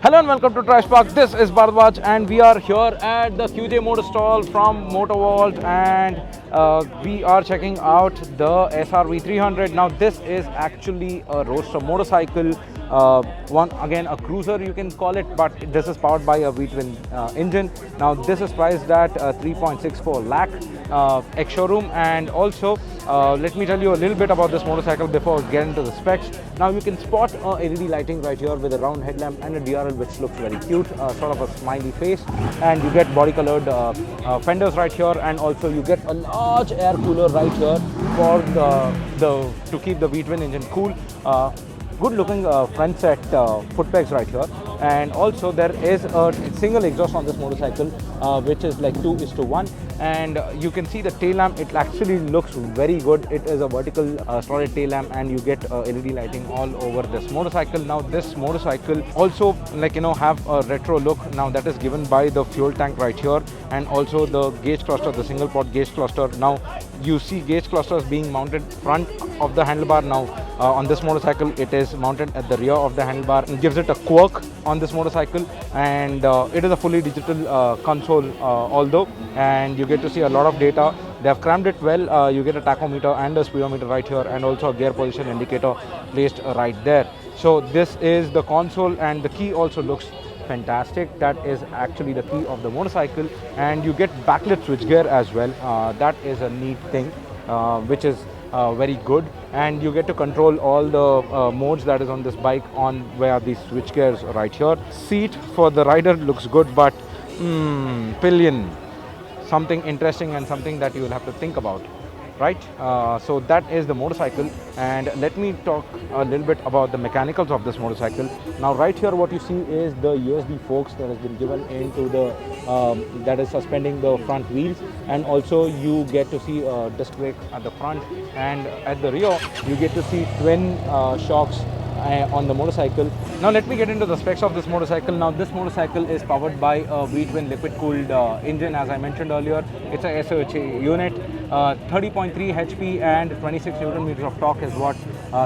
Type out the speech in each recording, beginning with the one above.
Hello and welcome to DriveSpark. This is Bharadwaj and we are here at the QJ Motor Stall from Motor Vault, and we are checking out the SRV 300. Now this is actually a roadster motorcycle, one again a cruiser you can call it, but this is powered by a V-twin engine. Now this is priced at 3.64 lakh ex-showroom, and also let me tell you a little bit about this motorcycle before we get into the specs. Now you can spot LED lighting right here with a round headlamp and a DRL which looks very cute, sort of a smiley face, and you get body colored fenders right here, and also you get a large air cooler right here for to keep the V-twin engine cool. Good looking front set foot pegs right here, and also there is a single exhaust on this motorcycle which is like 2:1, and you can see the tail lamp. It actually looks very good. It is a vertical slotted tail lamp, and you get LED lighting all over this motorcycle. Now this motorcycle also have a retro look. Now that is given by the fuel tank right here, and also the gauge cluster, the single pot gauge cluster. Now you see gauge clusters being mounted front of the handlebar. Now on this motorcycle it is mounted at the rear of the handlebar. It gives it a quirk on this motorcycle, and it is a fully digital console although, and you get to see a lot of data. They have crammed it well. You get a tachometer and a speedometer right here, and also a gear position indicator placed right there. So this is the console, and the key also looks fantastic. That is actually the key of the motorcycle, and you get backlit switchgear as well. That is a neat thing, which is very good, and you get to control all the modes that is on this bike on via these switch gears right here. Seat for the rider looks good, but pillion, something interesting and something that you will have to think about, right? So that is the motorcycle, and let me talk a little bit about the mechanicals of this motorcycle. Now right here what you see is the USB forks that has been given into the that is suspending the front wheels, and also you get to see a disc brake at the front, and at the rear you get to see twin shocks on the motorcycle. Now let me get into the specs of this motorcycle. Now this motorcycle is powered by a V-twin liquid cooled engine, as I mentioned earlier. It's a SOHA unit. 30.3 HP and 26 Newton meters of torque is what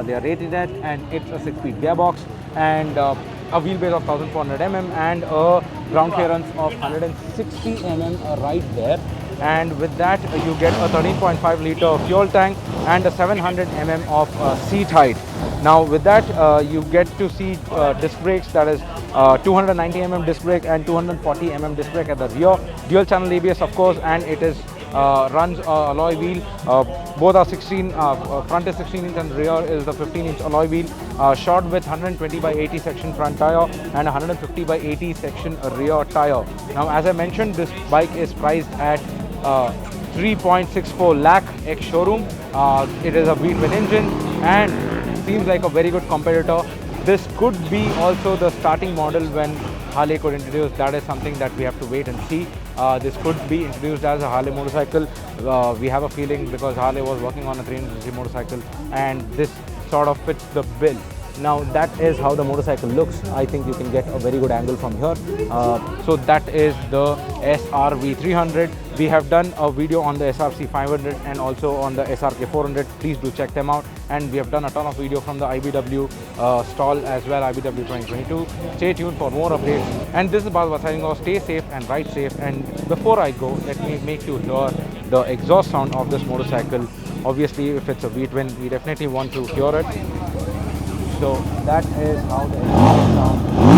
they are rated at, and it's a 6-speed gearbox, and a wheelbase of 1400 mm and a ground clearance of 160 mm right there. And with that you get a 13.5 liter fuel tank and a 700 mm of seat height. Now with that you get to see disc brakes, that is 290 mm disc brake and 240 mm disc brake at the rear. Dual channel ABS of course, and it is runs alloy wheel. Both are 16, front is 16 inch and rear is the 15 inch alloy wheel, shod with 120 by 80 section front tire and 150 by 80 section rear tire. Now as I mentioned, this bike is priced at 3.64 lakh ex-showroom. It is a V-twin engine and seems like a very good competitor. This could be also the starting model when Harley could introduce. That is something that we have to wait and see. This could be introduced as a Harley motorcycle. We have a feeling because Harley was working on a 300cc motorcycle, and this sort of fits the bill. Now that is how the motorcycle looks. I think you can get a very good angle from here. So that is the SRV 300. We have done a video on the SRC 500 and also on the SRK 400. Please do check them out. And we have done a ton of video from the IBW stall as well, IBW 2022. Stay tuned for more updates. And this is Bharadwaj signing off. Stay safe and ride safe. And before I go, let me make you hear the exhaust sound of this motorcycle. Obviously, if it's a V-twin, we definitely want to hear it. So that is how the exhaust sound